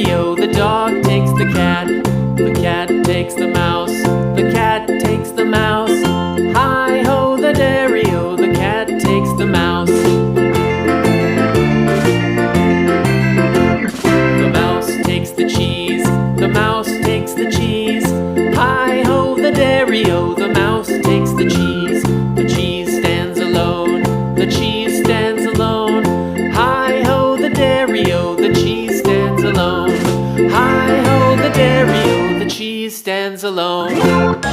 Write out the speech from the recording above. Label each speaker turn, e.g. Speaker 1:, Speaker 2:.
Speaker 1: dairy-o, the dog takes the cat takes the mouse, the cat takes the mouse. Hi-ho, the dairy-o, the cat takes the mouse. The mouse takes the cheese, the mouse takes the cheese. Hi-ho, the dairy-o, the mouse takes the cheese. The cheese stands alone, the cheese stands alone. Hi-ho, the dairy-o, the cheese stands alone. Hi-ho, the dairy-o, the cheese stands alone.